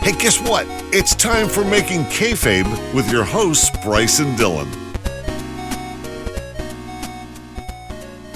Hey, guess what? It's time for Making Kayfabe with your hosts, Bryce and Dylan.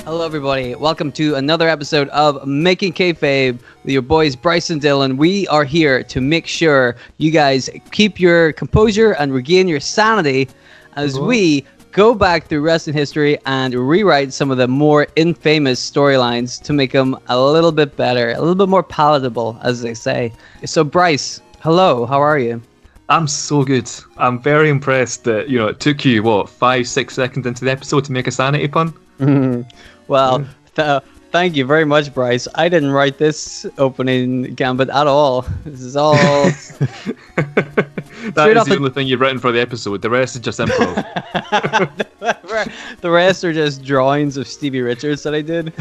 Hello, everybody. Welcome to another episode of Making Kayfabe with your boys, Bryce and Dylan. We are here to make sure you guys keep your composure and regain your sanity as we go back through wrestling history and rewrite some of the more infamous storylines to make them a little bit better, a little bit more palatable, as they say. So, Bryce, hello. How are you? I'm so good. I'm very impressed that, it took you, 5-6 seconds into the episode to make a sanity pun? Well, thank you very much, Bryce. I didn't write this opening gambit at all. This is all... That is the only thing you've written for the episode. The rest is just improv. The rest are just drawings of Stevie Richards that I did.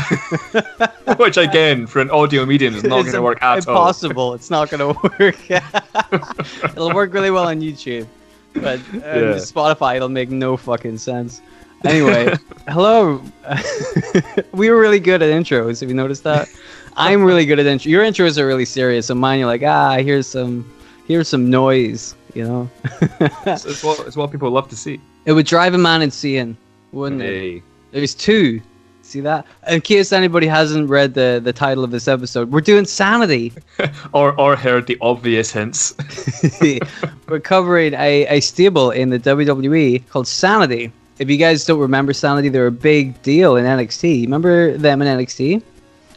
Which, again, for an audio medium is not going to work at all. Impossible. It's not going to work. It'll work really well on YouTube. But Spotify, it'll make no fucking sense. Anyway, hello. We were really good at intros. Have you noticed that? I'm really good at intros. Your intros are really serious, so mine you're like, here's some noise, It's what people love to see. It would drive a man insane, wouldn't it? There's two. See that? In case anybody hasn't read the title of this episode, we're doing SAnitY. or heard the obvious hints. We're covering a stable in the WWE called SAnitY. If you guys don't remember SAnitY, they're a big deal in NXT. Remember them in NXT?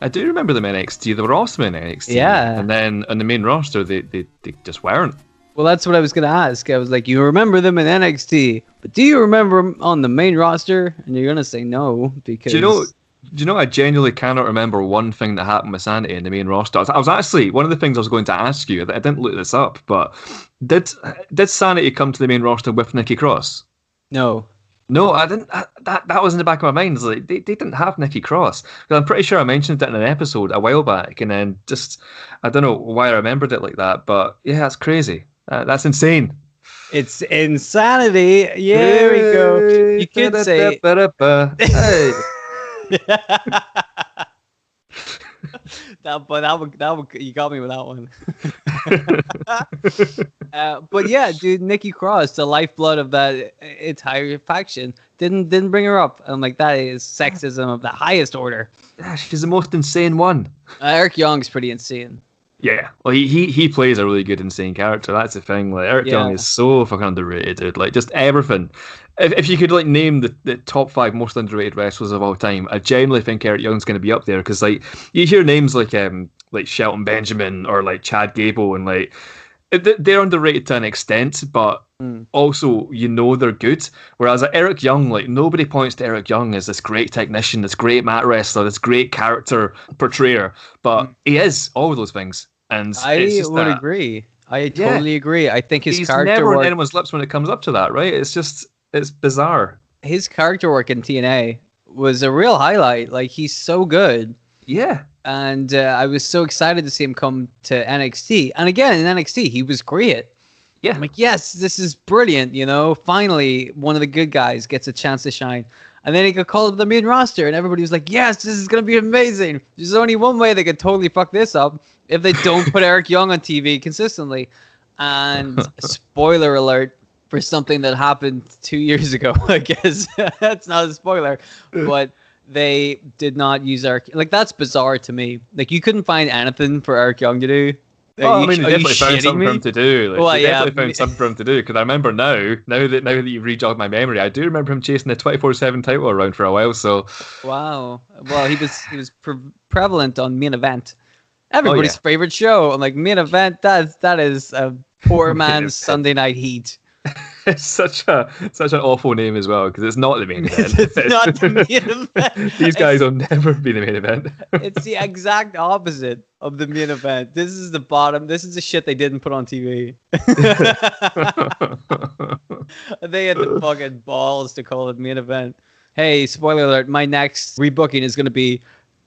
I do remember them in NXT. They were awesome in NXT. Yeah. And then on the main roster, they just weren't. Well, that's what I was going to ask. I was like, you remember them in NXT, but do you remember them on the main roster? And you're going to say no, because... Do you know, I genuinely cannot remember one thing that happened with SAnitY in the main roster. I was actually, one of the things I was going to ask you, I didn't look this up, but did SAnitY come to the main roster with Nikki Cross? No. No, I didn't. That was in the back of my mind. Like, they didn't have Nikki Cross. I'm pretty sure I mentioned it in an episode a while back, and then just I don't know why I remembered it like that. But yeah, that's crazy. That's insane. It's insanity. Yeah, there we go. You could say. Hey. That you got me with that one. But yeah, dude, Nikki Cross, the lifeblood of that entire faction, didn't bring her up. I'm like, that is sexism of the highest order. Yeah, she's the most insane one. Eric Young's pretty insane. Yeah, well, he plays a really good insane character. That's the thing. Like, Eric Young is so fucking underrated, dude. Like, just everything. If you could like name the top 5 most underrated wrestlers of all time, I genuinely think Eric Young's going to be up there, because like you hear names like Shelton Benjamin or like Chad Gable, and like they're underrated to an extent, but also they're good. Whereas Eric Young, like, nobody points to Eric Young as this great technician, this great mat wrestler, this great character portrayer, but he is all of those things. And I would agree. I totally agree. I think his character never work... on anyone's lips when it comes up to that, right? It's bizarre. His character work in TNA was a real highlight. Like, he's so good. Yeah. And I was so excited to see him come to NXT. And again, in NXT, he was great. Yeah. I'm like, yes, this is brilliant. Finally, one of the good guys gets a chance to shine. And then he got called to the main roster, and everybody was like, yes, this is going to be amazing. There's only one way they could totally fuck this up: if they don't put Eric Young on TV consistently. And spoiler alert for something that happened 2 years ago, I guess. That's not a spoiler, but they did not use Eric. Like, that's bizarre to me. Like, you couldn't find anything for Eric Young to do. They definitely found something for him to do. Definitely found something for him to do, because I remember now that you've rejogged my memory, I do remember him chasing the 24/7 title around for a while. So, wow. Well, he was prevalent on Main Event, everybody's favorite show. I'm like, Main Event. That is a poor man's Sunday Night Heat. It's such an awful name as well, because it's not the main event. It's not the main event. These guys will never be the main event. It's the exact opposite of the main event. This is the bottom. This is the shit they didn't put on TV. They had the fucking balls to call it main event. Hey, spoiler alert, my next rebooking is going to be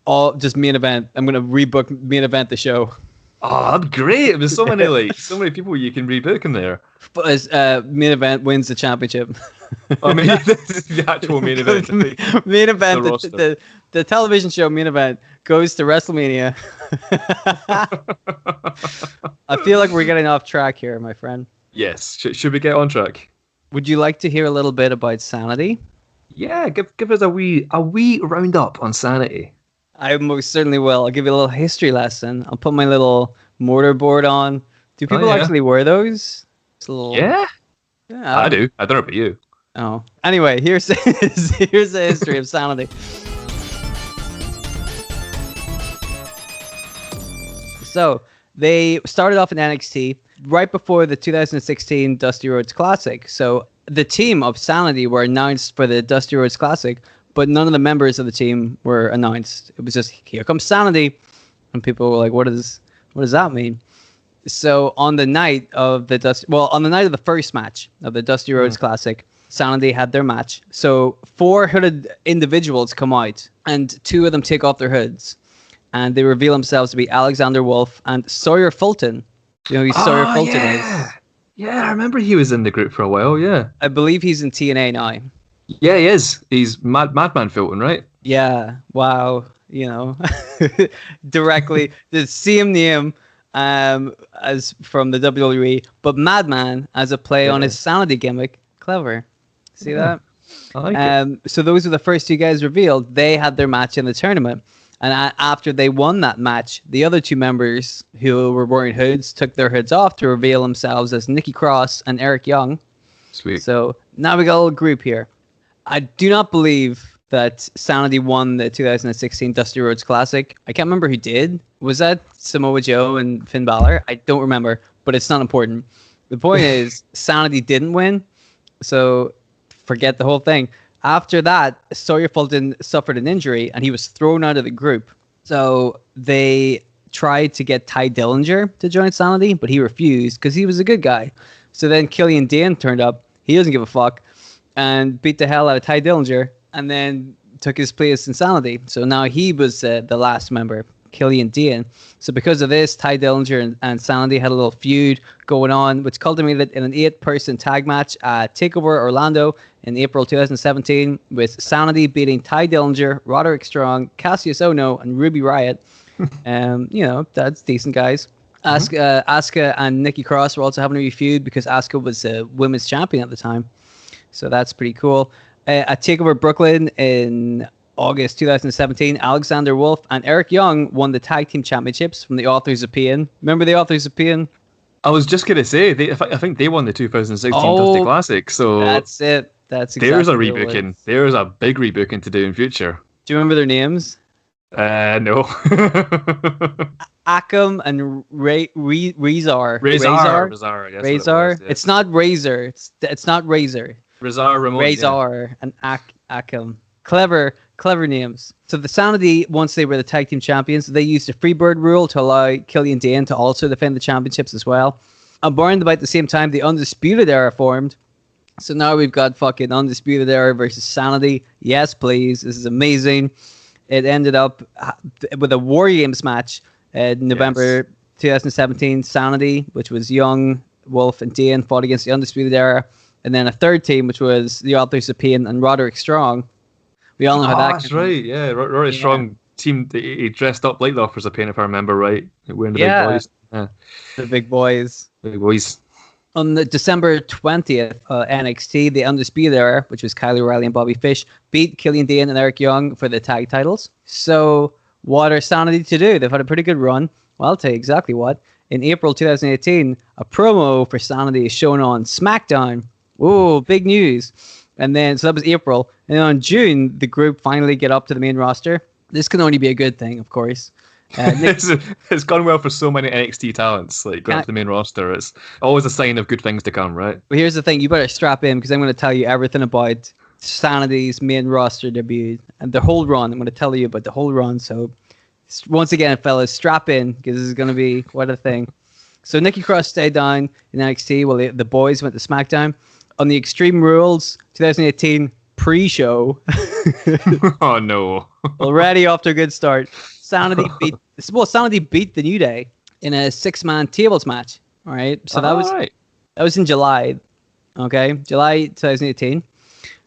all just main event. I'm going to rebook main event the show. Oh, that'd be great. There's so many people you can rebook in there. But as main event wins the championship. I mean, this is the actual main event. Main event, the television show main event goes to WrestleMania. I feel like we're getting off track here, my friend. Yes. Should we get on track? Would you like to hear a little bit about SAnitY? Yeah, give us a wee roundup on SAnitY. I most certainly will. I'll give you a little history lesson. I'll put my little mortarboard on. Do people actually wear those? It's a little... Yeah, I do. I don't know about you. Oh. Anyway, here's the history of SAnitY. So, they started off in NXT right before the 2016 Dusty Rhodes Classic. So, the team of SAnitY were announced for the Dusty Rhodes Classic, but none of the members of the team were announced. It was just, here comes SAnitY. And people were like, what does that mean? So on the night of the first match of the Dusty Rhodes Classic, SAnitY had their match. So 4 hooded individuals come out, and 2 of them take off their hoods, and they reveal themselves to be Alexander Wolf and Sawyer Fulton. You know who Sawyer Fulton is? Yeah, I remember he was in the group for a while, yeah. I believe he's in TNA now. Yeah, he is. He's Madman Fulton, right? Yeah, wow. You know, directly, the same name as from the WWE, but Madman as a play on his SAnitY gimmick. Clever. See that? I like it. So those were the first 2 guys revealed. They had their match in the tournament. And after they won that match, the other 2 members who were wearing hoods took their hoods off to reveal themselves as Nikki Cross and Eric Young. Sweet. So now we got a little group here. I do not believe that SAnitY won the 2016 Dusty Rhodes Classic. I can't remember who did. Was that Samoa Joe and Finn Balor? I don't remember, but it's not important. The point is, SAnitY didn't win, so forget the whole thing. After that, Sawyer Fulton suffered an injury, and he was thrown out of the group. So they tried to get Ty Dillinger to join SAnitY, but he refused because he was a good guy. So then Killian Dane turned up. He doesn't give a fuck, and beat the hell out of Ty Dillinger, and then took his place in SAnitY. So now he was the last member, Killian Dane. So because of this, Ty Dillinger and SAnitY had a little feud going on, which culminated in an 8-person tag match at TakeOver Orlando in April 2017, with SAnitY beating Ty Dillinger, Roderick Strong, Cassius Ohno, and Ruby Riott. You know, that's decent, guys. Asuka and Nikki Cross were also having a feud because Asuka was a women's champion at the time. So that's pretty cool. At TakeOver Brooklyn in August 2017, Alexander Wolf and Eric Young won the tag team championships from the Authors of Pain. Remember the Authors of Pain? I was just going to say, I think they won the 2016 Dusty Classic. So that's it. That's exactly there's a rebooking. There's a big rebooking to do in future. Do you remember their names? No. Akam and Razor. Razor. It's not Razor. It's not Razor. Razor Ramon. Razor and Akam. Clever names. So the SAnitY, once they were the tag team champions, they used the Freebird rule to allow Killian Dane to also defend the championships as well. Around about the same time, the Undisputed Era formed. So now we've got fucking Undisputed Era versus SAnitY. Yes, please. This is amazing. It ended up with a War Games match in November 2017. SAnitY, which was Young, Wolf, and Dane, fought against the Undisputed Era. And then a third team, which was the Authors of Pain and Roderick Strong. We all know how that. That's right. Yeah, Roderick Strong team. He dressed up like the Authors of Pain, if I remember right. Wearing the big boys. Yeah. The big boys. Big boys. On the December 20th, NXT, the Undisputed Era, which was Kyle O'Reilly and Bobby Fish, beat Killian Dane and Eric Young for the tag titles. So what are SAnitY to do? They've had a pretty good run. Well, I'll tell you exactly what. In April 2018, a promo for SAnitY is shown on SmackDown. Ooh, big news. And then, so that was April. And then on June, the group finally get up to the main roster. This can only be a good thing, of course. It's gone well for so many NXT talents, like going up to the main roster. It's always a sign of good things to come, right? Well, here's the thing. You better strap in because I'm going to tell you everything about SAniTY's main roster debut and the whole run. I'm going to tell you about the whole run. So once again, fellas, strap in because this is going to be quite a thing. So Nikki Cross stayed down in NXT while the boys went to SmackDown. On the Extreme Rules 2018 pre-show. Oh no! Already off to a good start. SAnitY beat the New Day in a 6-man tables match. All right, so that was in July. Okay, July 2018,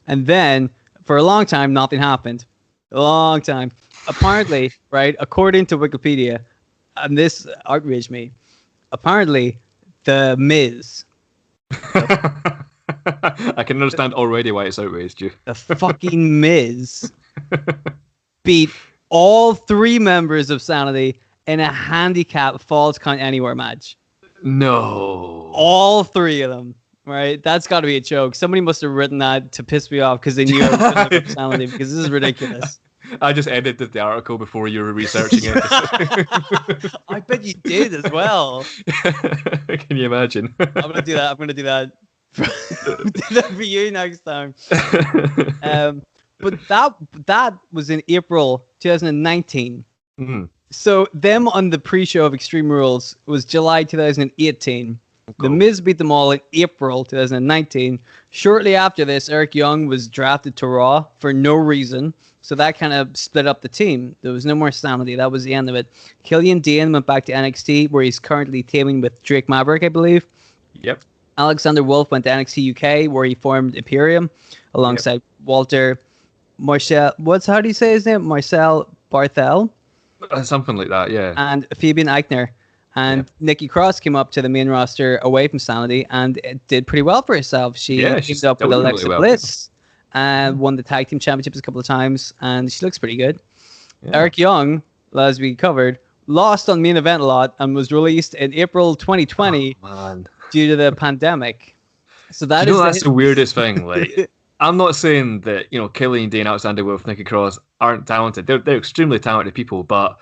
and then for a long time nothing happened. A long time. Apparently, right, according to Wikipedia, and this outraged me. apparently, the Miz. I can understand already why it's outraged you. The fucking Miz beat all 3 members of SAnitY in a handicap Falls Count Anywhere match. No. All 3 of them. Right? That's got to be a joke. Somebody must have written that to piss me off because they knew I was going to look up SAnitY, because this is ridiculous. I just edited the article before you were researching it. I bet you did as well. Can you imagine? I'm going to do that. Do that for you next time. But that was in April 2019. Mm. So them on the pre-show of Extreme Rules was July 2018. Cool. The Miz beat them all in April 2019. Shortly after this, Eric Young was drafted to Raw for no reason. So that kind of split up the team. There was no more SAnitY. That was the end of it. Killian Dane went back to NXT, where he's currently teaming with Drake Maverick, I believe. Yep. Alexander Wolf went to NXT UK, where he formed Imperium alongside Walter Marcel. How do you say his name? Marcel Barthel? Something like that, yeah. And Fabian Eichner. And Nikki Cross came up to the main roster away from SAnitY and it did pretty well for herself. She teamed up with Alexa Bliss and won the tag team championships a couple of times, and she looks pretty good. Yeah. Eric Young, as we covered, lost on main event a lot and was released in April 2020 due to the pandemic. So that's the weirdest thing. Like, I'm not saying that Killian Dane, Alexander Wolf, Nikki Cross aren't talented. They're extremely talented people, but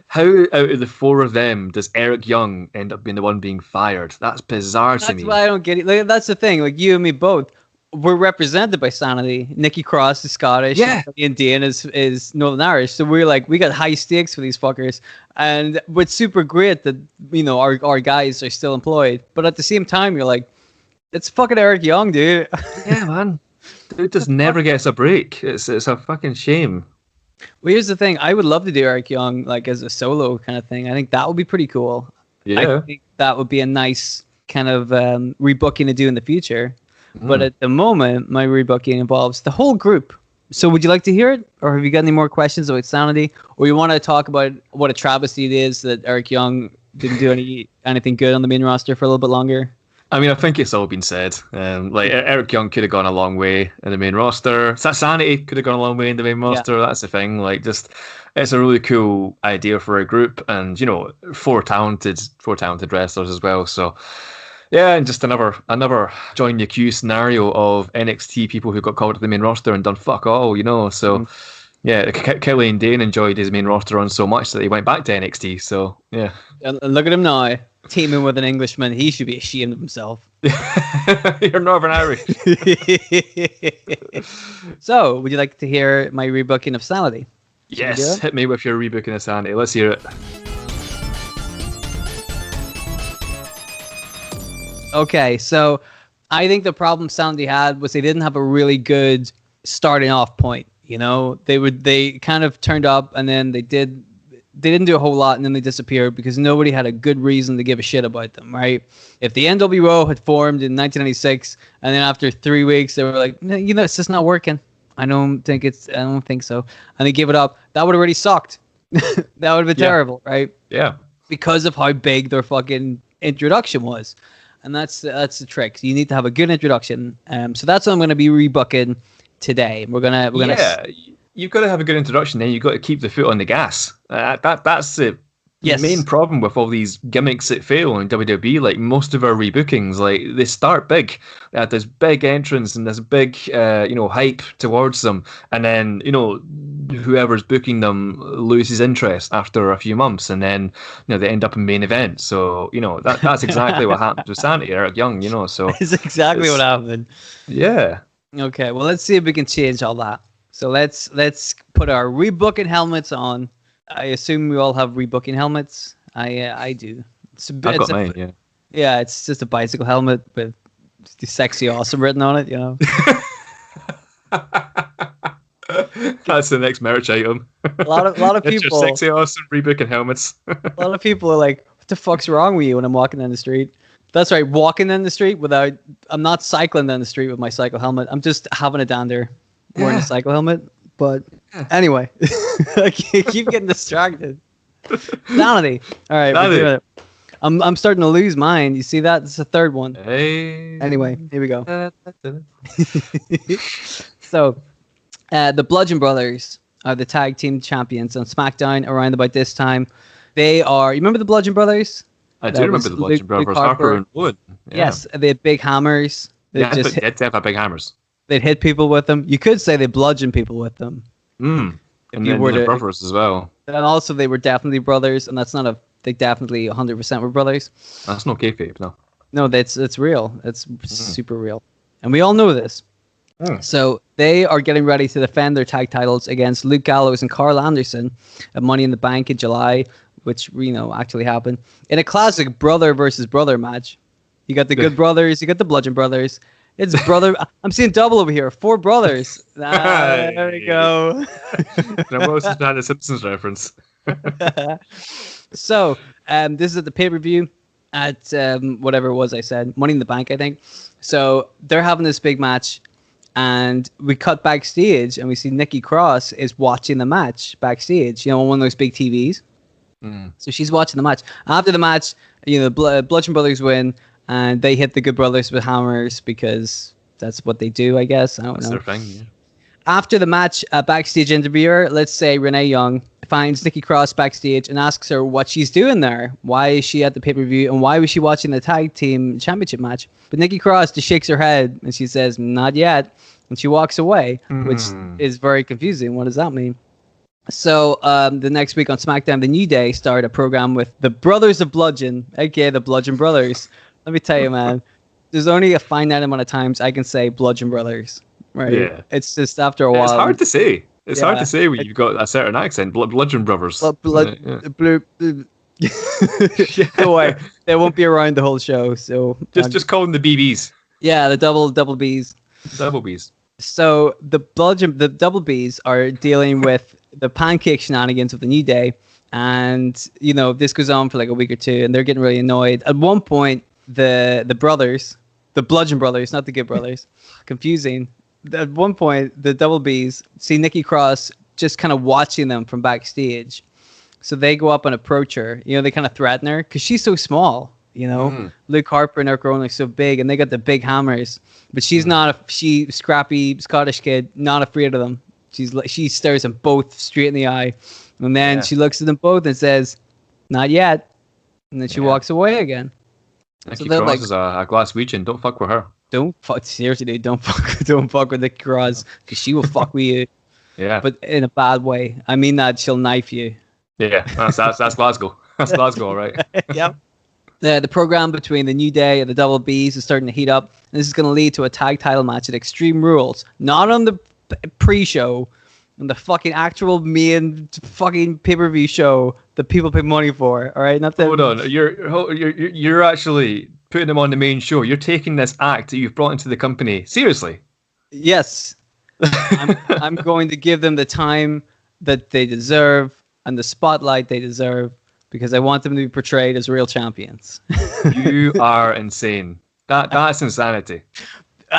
how out of the 4 of them does Eric Young end up being the one being fired? That's bizarre to me. That's why I don't get it. Like, that's the thing. Like, you and me both, we're represented by SAnitY. Nikki Cross is Scottish. Yeah. And Dane is Northern Irish. So we're like, we got high stakes for these fuckers. And it's super great that, our guys are still employed. But at the same time, you're like, it's fucking Eric Young, dude. Yeah, man. Dude just never gets a break. It's a fucking shame. Well, here's the thing. I would love to do Eric Young like as a solo kind of thing. I think that would be pretty cool. Yeah. I think that would be a nice kind of rebooking to do in the future. But at the moment, my rebooking involves the whole group. So would you like to hear it? Or have you got any more questions about SAnitY? Or you want to talk about what a travesty it is that Eric Young didn't do anything good on the main roster for a little bit longer? I mean, I think it's all been said. Eric Young could have gone a long way in the main roster. SAnitY could have gone a long way in the main roster. Yeah. That's the thing. Like, just it's a really cool idea for a group, and 4 talented wrestlers as well. So, yeah, and just another join the queue scenario of NXT people who got called to the main roster and done fuck all. So. Yeah, Killian Dane enjoyed his main roster run so much that he went back to NXT. So, yeah. And look at him now, teaming with an Englishman. He should be ashamed of himself. You're Northern Irish. So, would you like to hear my rebooking of SAnitY? Yes, hit me with your rebooking of SAnitY. Let's hear it. Okay, so I think the problem SAnitY had was they didn't have a really good starting off point. They kind of turned up and then they didn't do a whole lot and then they disappeared because nobody had a good reason to give a shit about them, right? If the NWO had formed in 1996 and then after 3 weeks they were like, no, it's just not working. I don't think so. And they gave it up. That would have really sucked. That would have been terrible, right? Yeah. Because of how big their fucking introduction was. And that's the trick. So you need to have a good introduction. So that's what I'm going to be rebooking today. We're gonna you've got to have a good introduction, then you've got to keep the foot on the gas. That's the main problem with all these gimmicks that fail in WWE. Like, most of our rebookings, like, they start big. They had this big entrance and this big hype towards them, and then whoever's booking them loses interest after a few months, and then they end up in main event. So that's exactly what happened with SAnitY, Eric Young. So it's exactly what happened. Yeah. Okay, well, let's see if we can change all that. So let's put our rebooking helmets on. I assume we all have rebooking helmets. I do. I've got mine, yeah. Yeah, it's just a bicycle helmet with "sexy awesome" written on it. That's the next merch item. A lot of people. Your sexy awesome rebooking helmets. A lot of people are like, "What the fuck's wrong with you?" When I'm walking down the street. That's right, walking down the street I'm not cycling down the street with my cycle helmet. I'm just having a dander wearing a cycle helmet. But anyway, I keep getting distracted. SAnitY. All right, we're doing it. I'm starting to lose mine. You see that? It's the third one. Hey. Anyway, here we go. So, the Bludgeon Brothers are the tag team champions on SmackDown around about this time. They are. You remember the Bludgeon Brothers? I do remember the Bludgeon Brothers. Harper and Wood. Yeah. Yes, they had big hammers. They did have big hammers. They'd hit people with them. You could say they bludgeon people with them. And then the brothers as well. And also, they were definitely brothers, and that's not they definitely 100% were brothers. That's no kayfabe, no. No, it's real. It's super real, and we all know this. So they are getting ready to defend their tag titles against Luke Gallows and Carl Anderson at Money in the Bank in July, which actually happened in a classic brother versus brother match. You got the Good Brothers, you got the Bludgeon Brothers. It's brother. I'm seeing double over here. 4 brothers. There we go. I must have had a Simpsons reference. So, this is at the pay-per-view at whatever it was I said, Money in the Bank, I think. So they're having this big match, and we cut backstage, and we see Nikki Cross is watching the match backstage. On one of those big TVs. So she's watching the match. After the match, the Bludgeon Brothers win. And they hit the Good Brothers with hammers because that's what they do, I guess. I don't know. That's their thing, yeah. After the match, a backstage interviewer, let's say Renee Young, finds Nikki Cross backstage and asks her what she's doing there. Why is she at the pay-per-view and why was she watching the tag team championship match? But Nikki Cross just shakes her head and she says, not yet. And she walks away, which is very confusing. What does that mean? So the next week on SmackDown, The New Day started a program with the Brothers of Bludgeon, aka the Bludgeon Brothers. Let me tell you, man, there's only a finite amount of times I can say Bludgeon Brothers, right? Yeah. It's just after a while. It's hard to say. It's hard to say when you've got a certain accent. Bludgeon Brothers. Don't worry, they won't be around the whole show. So just call them the BBs. Yeah, the double Bs. Double Bs. So the double Bs are dealing with the pancake shenanigans of the New Day, and this goes on for like a week or two, and they're getting really annoyed. At one point, the brothers, the Bludgeon Brothers, not the Good Brothers, confusing. At one point, the double Bs see Nikki Cross just kind of watching them from backstage. So they go up and approach her. They kind of threaten her because she's so small. Luke Harper and Eric Rowan are so big, and they got the big hammers. But she's not she scrappy Scottish kid, not afraid of them. She stares them both straight in the eye, and then she looks at them both and says, "Not yet," and then she walks away again. Nikki Cross is a Glaswegian. Don't fuck with her. Seriously, dude, don't fuck with Nikki Cross because she will fuck with you. Yeah, but in a bad way. I mean that she'll knife you. Yeah, that's Glasgow. That's Glasgow, all right. Yep. The program between the New Day and the Double Bs is starting to heat up, and this is going to lead to a tag title match at Extreme Rules, not on the pre-show, on the fucking actual main fucking pay-per-view show that people pay money for. All right, not the. Hold on, you're actually putting them on the main show. You're taking this act that you've brought into the company seriously. Yes, I'm going to give them the time that they deserve and the spotlight they deserve, because I want them to be portrayed as real champions. You are insane. That's insanity. You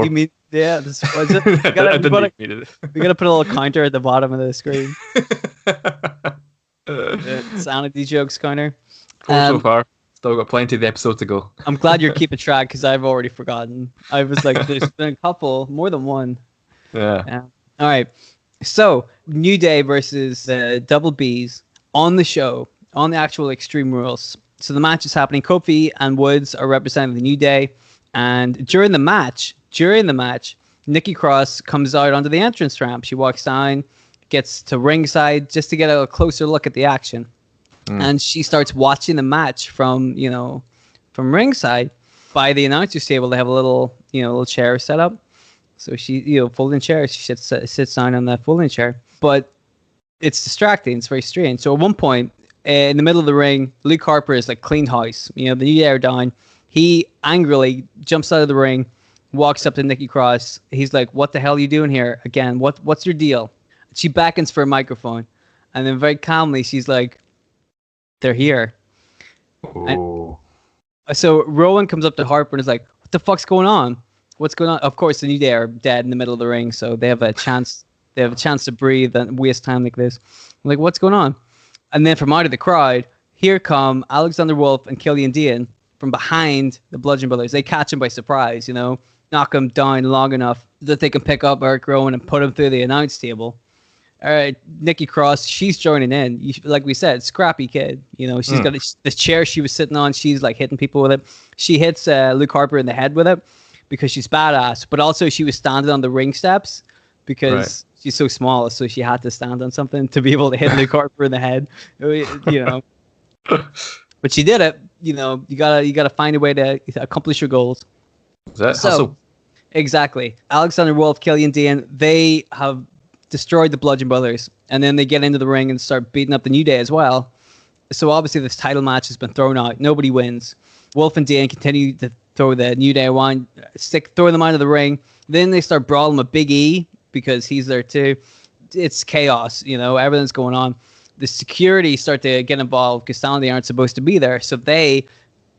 mean this was it? We gotta put a little counter at the bottom of the screen. Sanity jokes counter. So far. Still got plenty of the episode to go. I'm glad you're keeping track because I've already forgotten. I was like, there's been a couple, more than one. Yeah. All right. So, New Day versus the Double Bs on the show, on the actual Extreme Rules. So the match is happening. Kofi and Woods are representing the New Day. And during the match, Nikki Cross comes out onto the entrance ramp. She walks down, gets to ringside just to get a closer look at the action. And she starts watching the match from ringside. By the announcer's table, they have a little chair set up. So she, folding chair, she sits down on that folding chair. But it's distracting. It's very strange. So at one point, in the middle of the ring, Luke Harper is like clean house. The New Day are down. He angrily jumps out of the ring, walks up to Nikki Cross. He's like, "What the hell are you doing here again? What's your deal?" She beckons for a microphone. And then very calmly, she's like, "They're here." So Rowan comes up to Harper and is like, "What the fuck's going on? What's going on?" Of course, the New Day are dead in the middle of the ring, so they have a chance. They have a chance to breathe and waste time like this. I'm like, what's going on? And then from out of the crowd, here come Alexander Wolf and Killian Dane from behind the Bludgeon Brothers. They catch him by surprise, knock him down long enough that they can pick up Eric Rowan and put him through the announce table. All right, Nikki Cross, she's joining in. Like we said, scrappy kid. She's got the chair she was sitting on. She's like hitting people with it. She hits Luke Harper in the head with it because she's badass. But also she was standing on the ring steps because she's so small, so she had to stand on something to be able to hit Luke Harper in the head. But she did it. You gotta find a way to accomplish your goals. Is that hustle? Exactly. Alexander Wolf, Killian Dane, they have destroyed the Bludgeon Brothers, and then they get into the ring and start beating up the New Day as well. So obviously this title match has been thrown out. Nobody wins. Wolf and Dane continue to throw the New Day around, throw them out of the ring. Then they start brawling with Big E because he's there too. It's chaos, everything's going on. The security start to get involved because SAnitY aren't supposed to be there. So they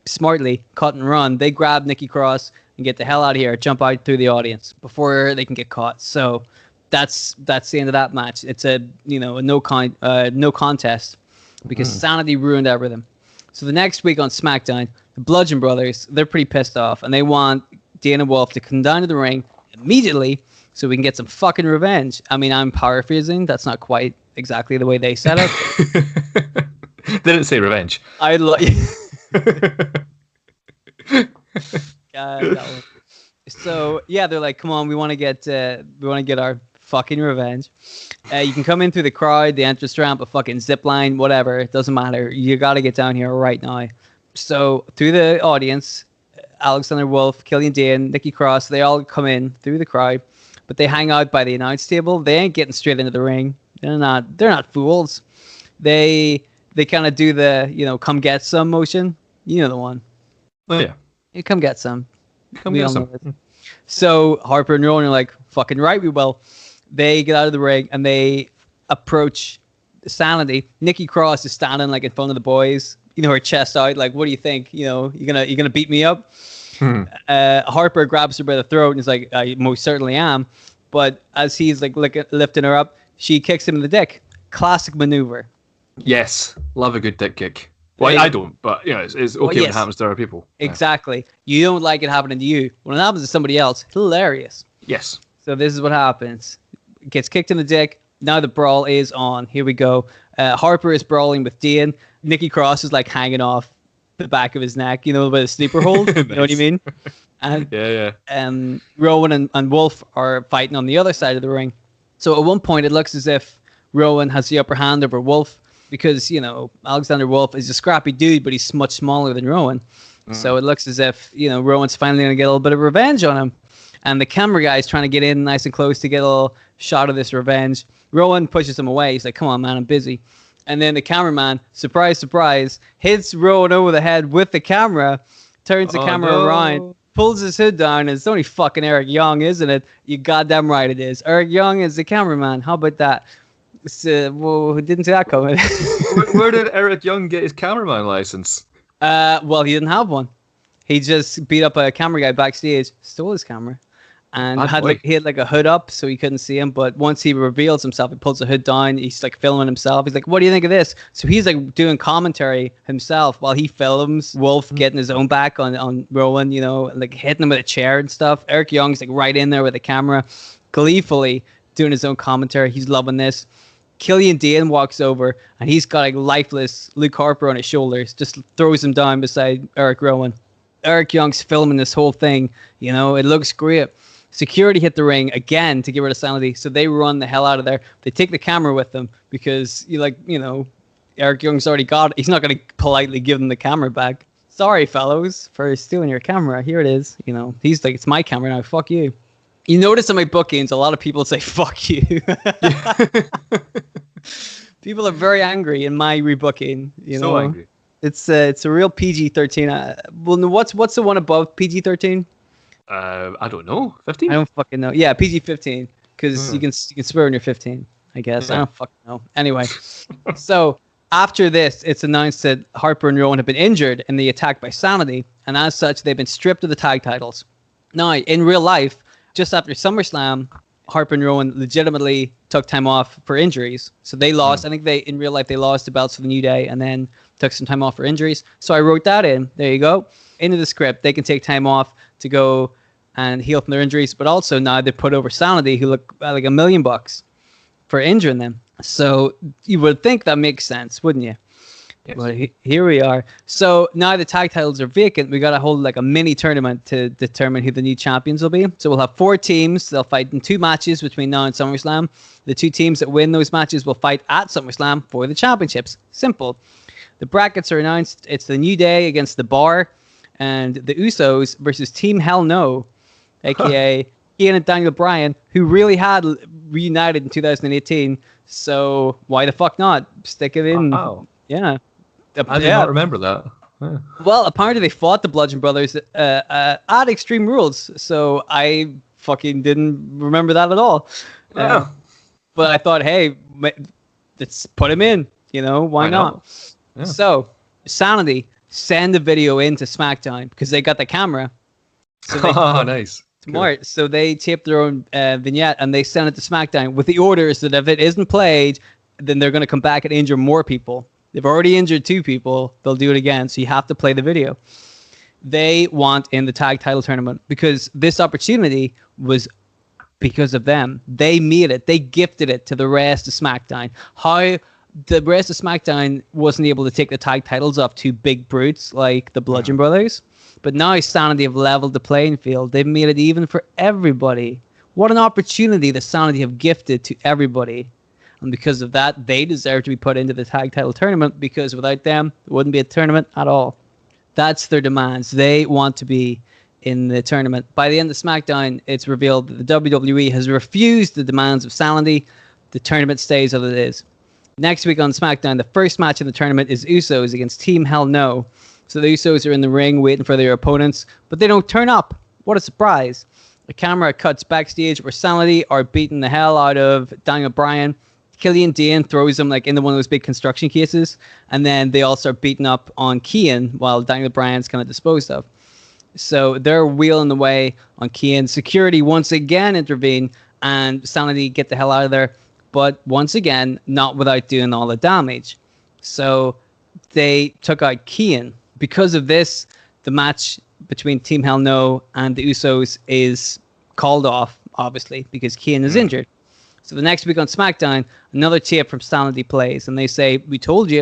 smartly cut and run. They grab Nikki Cross and get the hell out of here, jump out through the audience before they can get caught. So that's the end of that match. It's a no contest because SAnitY ruined everything. So the next week on SmackDown, the Bludgeon Brothers, they're pretty pissed off and they want Dane and Wolf to come down to the ring immediately so we can get some fucking revenge. I mean, I'm paraphrasing. That's not quite exactly the way they said it. They didn't say revenge. So yeah, they're like, come on, we want to get our fucking revenge. You can come in through the crowd, the entrance ramp, a fucking zip line, whatever. It doesn't matter. You got to get down here right now. So through the audience, Alexander Wolf, Killian Dane, Nikki Cross, they all come in through the crowd, but they hang out by the announce table. They ain't getting straight into the ring. They're not fools. They kind of do the, come get some motion. You know the one. Oh, yeah. You come get some. Come get some. So Harper and Rowan are like, fucking right, we will. They get out of the ring and they approach SAnitY. Nikki Cross is standing like in front of the boys, her chest out, like, what do you think? You gonna beat me up? Harper grabs her by the throat and is like, I most certainly am. But as he's like lifting her up, she kicks him in the dick. Classic maneuver. Yes, love a good dick kick. Well, I don't, but it's okay when it happens to other people. Exactly. You don't like it happening to you. When it happens to somebody else, hilarious. Yes. So this is what happens. Gets kicked in the dick. Now the brawl is on. Here we go. Harper is brawling with Dane. Nikki Cross is like hanging off the back of his neck, by the sleeper hold. Nice. You know what I mean? And, yeah. Rowan and Wolf are fighting on the other side of the ring. So at one point, it looks as if Rowan has the upper hand over Wolf because, Alexander Wolf is a scrappy dude, but he's much smaller than Rowan. So it looks as if, Rowan's finally going to get a little bit of revenge on him. And the camera guy is trying to get in nice and close to get a little shot of this revenge. Rowan pushes him away. He's like, come on, man, I'm busy. And then the cameraman, surprise, surprise, hits Rowan over the head with the camera, turns the camera around, pulls his hood down, and it's only fucking Eric Young, isn't it? You goddamn right it is. Eric Young is the cameraman. How about that? Whoa, didn't see that coming. Where did Eric Young get his cameraman license? Well, he didn't have one. He just beat up a camera guy backstage, stole his camera, and he had like a hood up so he couldn't see him. But once he reveals himself, he pulls the hood down. He's like filming himself. He's like, "What do you think of this?" So he's like doing commentary himself while he films Wolf getting his own back on Rowan, like hitting him with a chair and stuff. Eric Young's like right in there with the camera, gleefully doing his own commentary. He's loving this. Killian Dane walks over and he's got like lifeless Luke Harper on his shoulders, just throws him down beside Eric Rowan. Eric Young's filming this whole thing, it looks great. Security hit the ring again to get rid of SAnitY, so they run the hell out of there. They take the camera with them because Eric Young's already got it. He's not going to politely give them the camera back. Sorry, fellows, for stealing your camera. Here it is. He's like, it's my camera now. Fuck you. You notice in my bookings, a lot of people say, fuck you. People are very angry in my rebooking. So angry. It's a real PG-13. Well, what's the one above PG-13? I don't know. 15? I don't fucking know. Yeah, PG-15. Because you can swear when you're 15, I guess. I don't fucking know. Anyway, so after this, it's announced that Harper and Rowan have been injured in the attack by SAnitY, and as such, they've been stripped of the tag titles. Now, in real life, just after SummerSlam Harper and Rowan legitimately took time off for injuries. So they lost. I think in real life, they lost the belts for the New Day and then took some time off for injuries. So I wrote that in. There you go. Into the script. They can take time off to go and heal from their injuries. But also now they put over SAnitY, who look like $1 million for injuring them. So you would think that makes sense, wouldn't you? Yes. Well, here we are. So now the tag titles are vacant. We got to hold like a mini tournament to determine who the new champions will be. So we'll have 4 teams. They'll fight in 2 matches between now and SummerSlam. The 2 teams that win those matches will fight at SummerSlam for the championships. Simple. The brackets are announced. It's the New Day against the Bar and the Usos versus Team Hell No, a.k.a. Ian and Daniel Bryan, who really had reunited in 2018. So why the fuck not? Stick it in. Oh. Yeah. I did not remember that. Yeah. Well, apparently they fought the Bludgeon Brothers at Extreme Rules, so I fucking didn't remember that at all. Yeah. But I thought, hey, let's put him in. You know, why not? Yeah. So, SAnitY send a video into SmackDown because they got the camera. So nice. Smart. Cool. So they taped their own vignette and they sent it to SmackDown with the orders that if it isn't played, then they're going to come back and injure more people. They've already injured 2 people. They'll do it again. So you have to play the video. They want in the tag title tournament because this opportunity was because of them. They made it. They gifted it to the rest of SmackDown. How the rest of SmackDown wasn't able to take the tag titles off 2 big brutes like the Bludgeon Brothers. But now SAnitY have leveled the playing field. They've made it even for everybody. What an opportunity that SAnitY have gifted to everybody. And because of that, they deserve to be put into the tag title tournament because without them, it wouldn't be a tournament at all. That's their demands. They want to be in the tournament. By the end of SmackDown, it's revealed that the WWE has refused the demands of SAnitY. The tournament stays as it is. Next week on SmackDown, the first match in the tournament is Usos against Team Hell No. So the Usos are in the ring waiting for their opponents, but they don't turn up. What a surprise. The camera cuts backstage where SAnitY are beating the hell out of Daniel Bryan. Killian Dane throws him like into one of those big construction cases, and then they all start beating up on Kian while Daniel Bryan's kind of disposed of. So they're wheeling away on Kian. Security once again intervene, and SAnitY get the hell out of there, but once again, not without doing all the damage. So they took out Kian. Because of this, the match between Team Hell No and the Usos is called off, obviously, because Kian is injured. So the next week on SmackDown, another tape from SAnitY plays, and they say, we told you,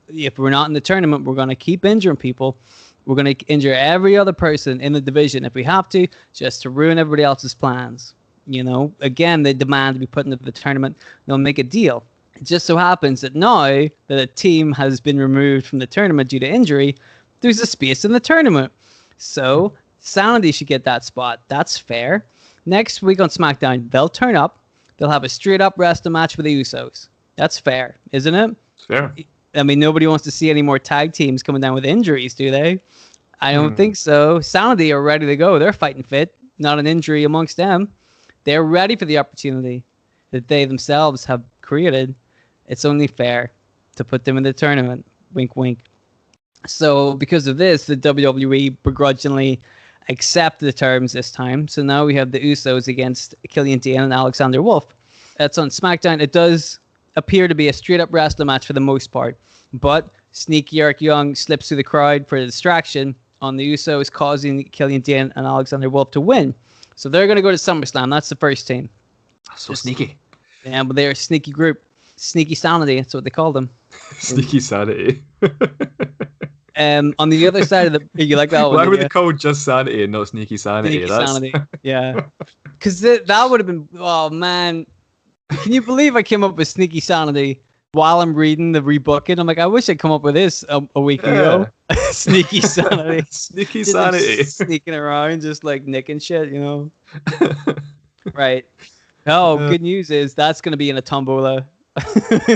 if we're not in the tournament, we're going to keep injuring people. We're going to injure every other person in the division if we have to, just to ruin everybody else's plans. You know, again, they demand to be put into the tournament. They'll make a deal. It just so happens that now that a team has been removed from the tournament due to injury, there's a space in the tournament. So SAnitY should get that spot. That's fair. Next week on SmackDown, they'll turn up. They'll have a straight-up wrestling match with the Usos. That's fair, isn't it? It's fair. I mean, nobody wants to see any more tag teams coming down with injuries, do they? I don't think so. SAnitY are ready to go. They're fighting fit. Not an injury amongst them. They're ready for the opportunity that they themselves have created. It's only fair to put them in the tournament. Wink, wink. So because of this, the WWE begrudgingly accept the terms this time. So now we have the Usos against Killian Dane and Alexander Wolf. That's on SmackDown. It does appear to be a straight-up wrestling match for the most part. But sneaky Eric Young slips through the crowd for a distraction on the Usos, causing Killian Dane and Alexander Wolf to win. So they're going to go to SummerSlam. That's the first team. So sneaky. Yeah, but they're a sneaky group. Sneaky SAnitY, that's what they call them. Sneaky SAnitY. On the other side of the... You like that one? Why were they called just SAnitY and not Sneaky SAnitY? Sneaky SAnitY, yeah. Because that would have been... Oh, man. Can you believe I came up with Sneaky SAnitY while I'm reading the rebooking? I'm like, I wish I'd come up with this a week ago. Sneaky SAnitY. Sneaky SAnitY. Like, sneaking around, just like nicking shit, you know? Right. Oh, good news is that's going to be in a tombola.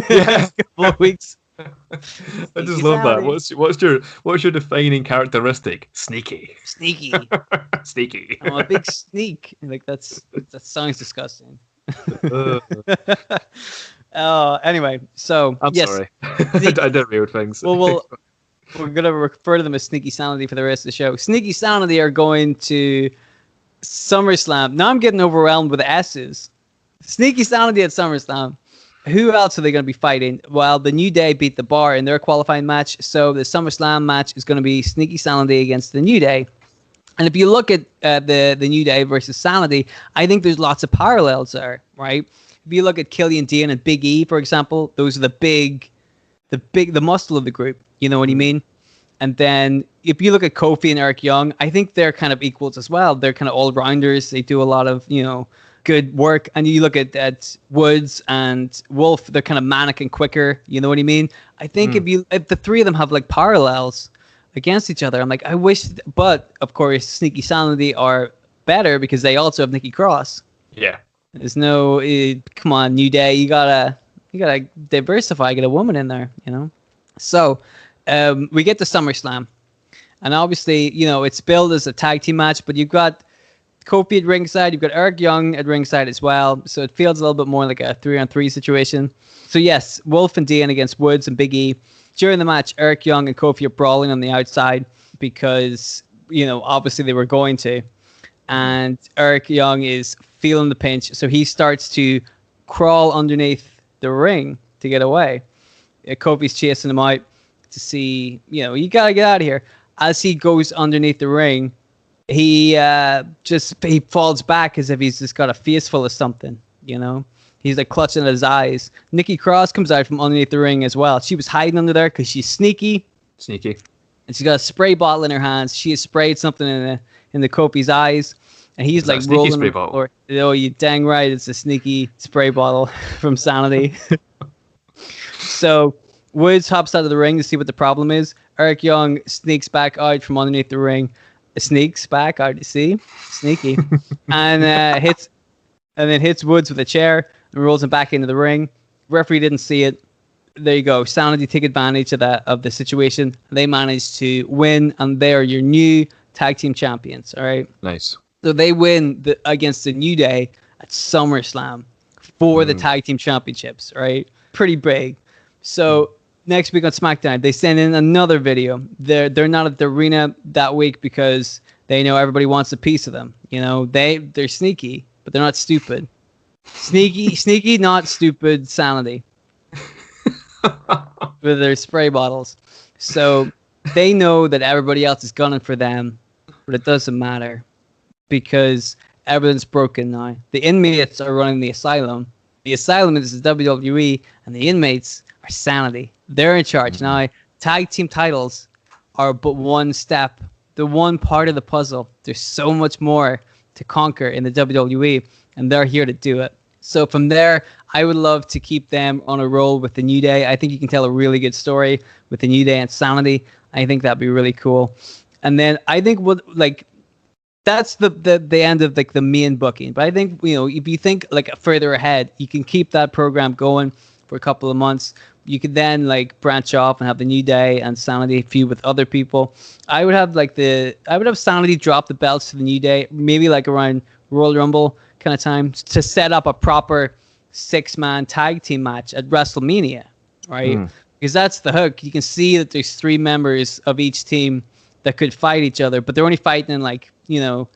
Yeah. A couple of weeks. I just love that. What's your defining characteristic? Sneaky. Sneaky. Sneaky. I'm a big sneak. Like that sounds disgusting. Anyway, so I'm sorry. I did weird things. Well, we're gonna refer to them as Sneaky SAnitY for the rest of the show. Sneaky SAnitY are going to SummerSlam. Now I'm getting overwhelmed with S's. Sneaky Sanity at SummerSlam. Who else are they going to be fighting? Well, the New Day beat the Bar in their qualifying match, so the SummerSlam match is going to be Sneaky Sanity against the New Day. And if you look at the New Day versus Sanity, I think there's lots of parallels there, right? If you look at Killian Dane and Big E, for example, those are the muscle of the group. You know what I mean? And then if you look at Kofi and Eric Young, I think they're kind of equals as well. They're kind of all-rounders. They do a lot of, good work. And you look at Woods and Wolf, they're kind of manic and quicker. You know what I mean? I think if the three of them have like parallels against each other, I'm like, I wish, but of course, Sneaky Sanity are better because they also have Nikki Cross. Yeah. There's no, come on, New Day, you gotta diversify, get a woman in there, So, we get to SummerSlam, and obviously, it's billed as a tag team match, but you've got Kofi at ringside, you've got Eric Young at ringside as well, so it feels a little bit more like a 3-on-3 situation. So yes, Wolf and Dean against Woods and Big E. During the match, Eric Young and Kofi are brawling on the outside because, obviously they were going to. And Eric Young is feeling the pinch, so he starts to crawl underneath the ring to get away. Kofi's chasing him out to see, you got to get out of here. As he goes underneath the ring, he falls back as if he's just got a face full of something, He's like clutching at his eyes. Nikki Cross comes out from underneath the ring as well. She was hiding under there because she's sneaky. Sneaky. And she's got a spray bottle in her hands. She has sprayed something in the Kofi's eyes. And he's like rolling spray bottle. Oh, you dang right. It's a sneaky spray bottle from Sanity. So Woods hops out of the ring to see what the problem is. Eric Young sneaks back out from underneath the ring. Sneaks back out, you see? Sneaky. And hits Woods with a chair and rolls him back into the ring. Referee didn't see it. There you go. Sanity take advantage of the situation. They managed to win, and they are your new tag team champions. All right. Nice. So they win against the New Day at SummerSlam for the tag team championships. Right. Pretty big. So next week on SmackDown, they send in another video. They're not at the arena that week because they know everybody wants a piece of them. They're sneaky, but they're not stupid. Sneaky, not stupid Sanity with their spray bottles. So they know that everybody else is gunning for them, but it doesn't matter because everything's broken now. The inmates are running the asylum. The asylum is WWE, and the inmates are Sanity. They're in charge now. Tag team titles are but one step, the one part of the puzzle. There's so much more to conquer in the WWE, and they're here to do it. So from there, I would love to keep them on a roll with the New Day. I think you can tell a really good story with the New Day and Sanity. I think that'd be really cool. And then I think that's the end of the main booking. But I think, if you think further ahead, you can keep that program going for a couple of months. You could then branch off and have the New Day and Sanity feud with other people. I would have Sanity drop the belts to the New Day, maybe around Royal Rumble kind of time, to set up a proper 6-man tag team match at WrestleMania, right? Because that's the hook. You can see that there's 3 members of each team that could fight each other, but they're only fighting in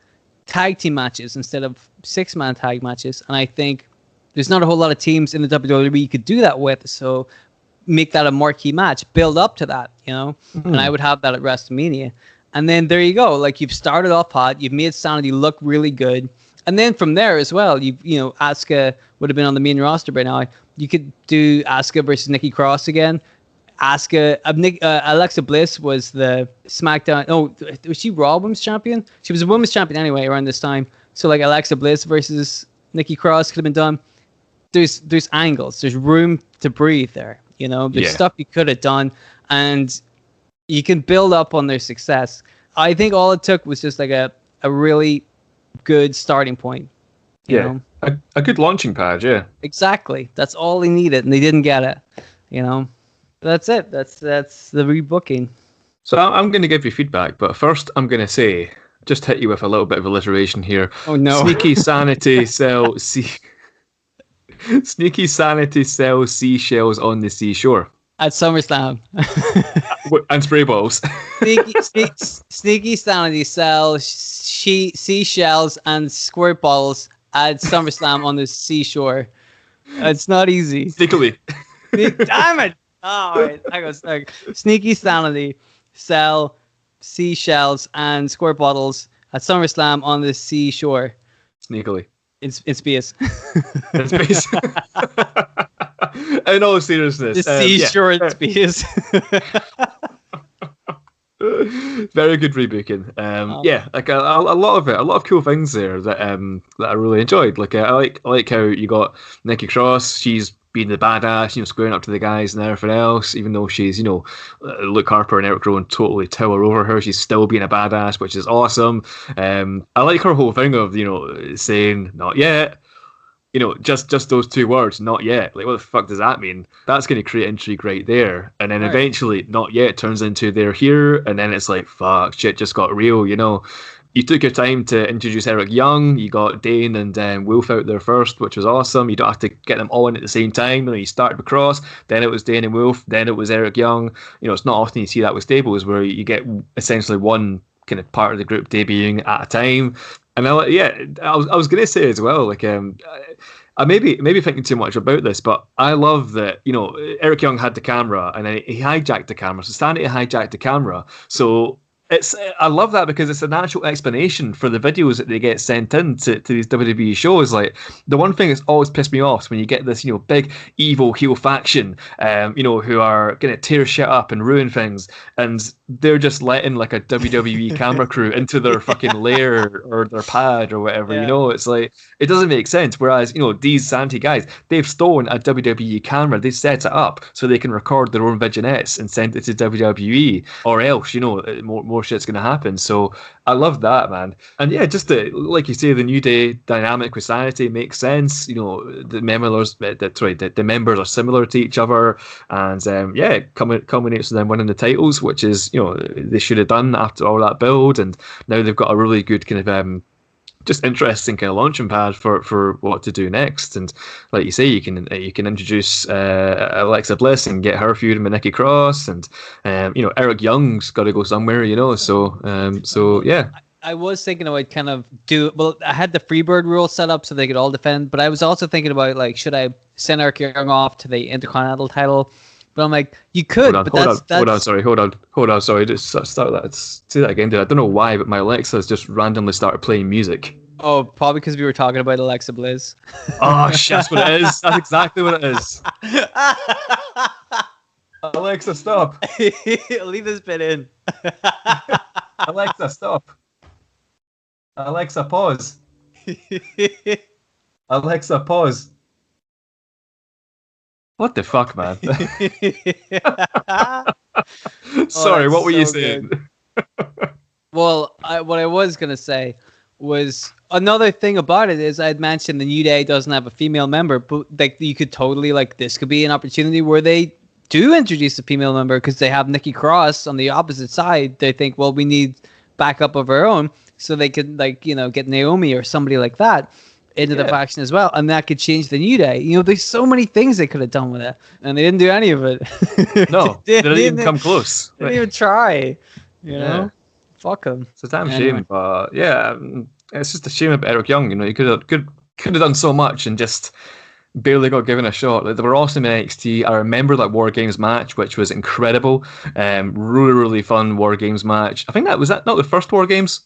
tag team matches instead of 6-man tag matches. And I think there's not a whole lot of teams in the WWE you could do that with. So make that a marquee match, build up to that, and I would have that at WrestleMania. And then there you go. You've started off hot. You've made Sanity look really good. And then from there as well, Asuka would have been on the main roster by now. You could do Asuka versus Nikki Cross again. Alexa Bliss was the SmackDown. Oh, was she Raw Women's Champion? She was a Women's Champion anyway around this time. So Alexa Bliss versus Nikki Cross could have been done. There's angles. There's room to breathe there. There's stuff you could have done, and you can build up on their success. I think all it took was just a really good starting point. You know? A good launching pad. Yeah, exactly. That's all they needed, and they didn't get it. But that's it. That's the rebooking. So I'm going to give you feedback, but first I'm going to say, just hit you with a little bit of alliteration here. Oh no! Sneaky Sanity Sneaky Sanity sells seashells on the seashore. At SummerSlam. And spray balls. Sneaky Sanity sells seashells and squirt bottles at SummerSlam on the seashore. It's not easy. Sneakily. Damn it! All right, I go stuck. Sneaky SAnitY sell seashells and squirt bottles at SummerSlam on the seashore. Sneakily. In space. In space. In all seriousness. The seashore in space. Very good rebooking. Like a lot of it, a lot of cool things there that I really enjoyed. Like I like how you got Nikki Cross. She's being the badass, squaring up to the guys and everything else. Even though she's, Luke Harper and Eric Rowan totally tower over her, she's still being a badass, which is awesome. I like her whole thing of saying not yet. Just those two words, not yet. Like, what the fuck does that mean? That's going to create intrigue right there. And then eventually, not yet turns into they're here. And then it's like, fuck, shit just got real, You took your time to introduce Eric Young. You got Dane and Wolf out there first, which was awesome. You don't have to get them all in at the same time. You started with Cross, then it was Dane and Wolf, then it was Eric Young. It's not often you see that with stables where you get essentially one kind of part of the group debuting at a time. And I was going to say as well, like I maybe thinking too much about this, but I love that Eric Young had the camera and then he hijacked the camera. So SAnitY hijacked the camera. So I love that because it's an actual explanation for the videos that they get sent in to these WWE shows. Like, the one thing that's always pissed me off is when you get this, big evil heel faction, who are going to tear shit up and ruin things, and they're just letting like a WWE camera crew into their fucking lair or their pad or whatever. It's like, it doesn't make sense. Whereas, these SAnitY guys, they've stolen a WWE camera, they set it up so they can record their own vignettes and send it to WWE, or else, more shit's going to happen. So I love that, man. And yeah, just like you say, the New Day dynamic with SAnitY makes sense. The members are similar to each other, and culminates in them winning the titles, which is they should have done after all that build. And now they've got a really good kind of just interesting kind of launching pad for what to do next. And like you say, you can introduce Alexa Bliss and get her feuding with Nikki Cross, and Eric Young's got to go somewhere, so yeah. I was thinking I would kind of I had the Freebird rule set up so they could all defend, but I was also thinking about, like, should I send Eric Young off to the Intercontinental title? But I'm like, you could. Hold on, sorry. Just start that. Say that again, dude. I don't know why, but my Alexa has just randomly started playing music. Oh, probably because we were talking about Alexa Bliss. Oh, shit, that's what it is. That's exactly what it is. Alexa, stop. Leave this bit in. Alexa, stop. Alexa, pause. Alexa, pause. What the fuck, man? Sorry, what were you saying? Well, what I was going to say was, another thing about it is, I had mentioned the New Day doesn't have a female member, but like, you could totally, like, this could be an opportunity where they do introduce a female member because they have Nikki Cross on the opposite side. They think, well, we need backup of our own, so they could, like, get Naomi or somebody like that into the faction as well, and that could change the New Day. There's so many things they could have done with it, and they didn't do any of it. No, they didn't even come close. They didn't even try. Fuck them. It's a damn shame, but yeah, it's just a shame about Eric Young. He could have done so much and just barely got given a shot. Like, they were awesome in NXT. I remember that War Games match, which was incredible. Really, really fun War Games match. I think that not the first War Games.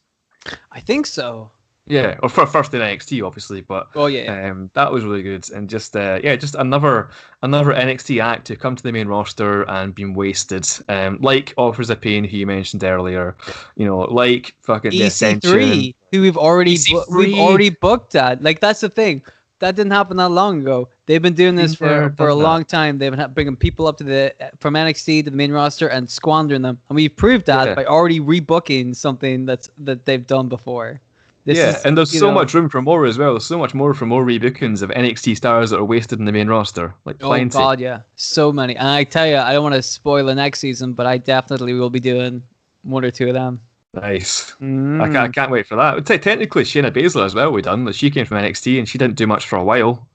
I think so. Yeah, or first in NXT, obviously, but that was really good. And just just another NXT act to come to the main roster and been wasted. Like Authors of Pain, who you mentioned earlier, like fucking the Ascension, who we've already booked at. Like, that's the thing. That didn't happen that long ago. They've been doing this for a long time. They've been bringing people up to from NXT to the main roster and squandering them, and we've proved that by already rebooking something that they've done before. And there's so much room for more as well. There's so much more for more rebookings of NXT stars that are wasted in the main roster. Like, plenty. Oh God, yeah, so many. And I tell you, I don't want to spoil the next season, but I definitely will be doing one or two of them. Nice. I can't wait for that. Technically, Shayna Baszler as well. We done. She came from NXT and she didn't do much for a while.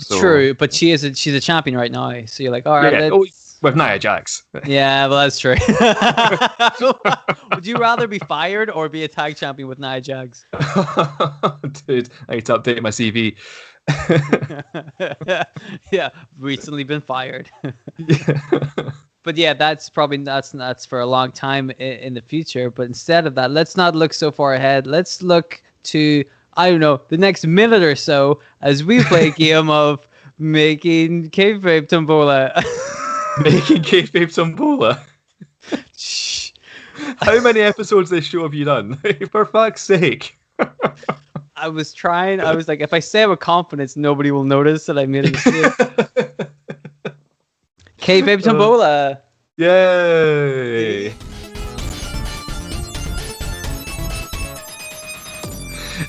True, but she's a champion right now. So you're like, all right. With Nia Jax. Yeah, well, that's true. Would you rather be fired or be a tag champion with Nia Jax? Dude, I need to update my CV. Yeah, recently been fired. But yeah, that's for a long time in the future. But instead of that, let's not look so far ahead. Let's look to, I don't know, the next minute or so as we play a game of making kayfabe tombola. Making kayfabe tombola. Shh. How many episodes of this show have you done? For fuck's sake. I was like, if I say it with confidence, nobody will notice that I made a mistake. Kayfabe tombola. Yay.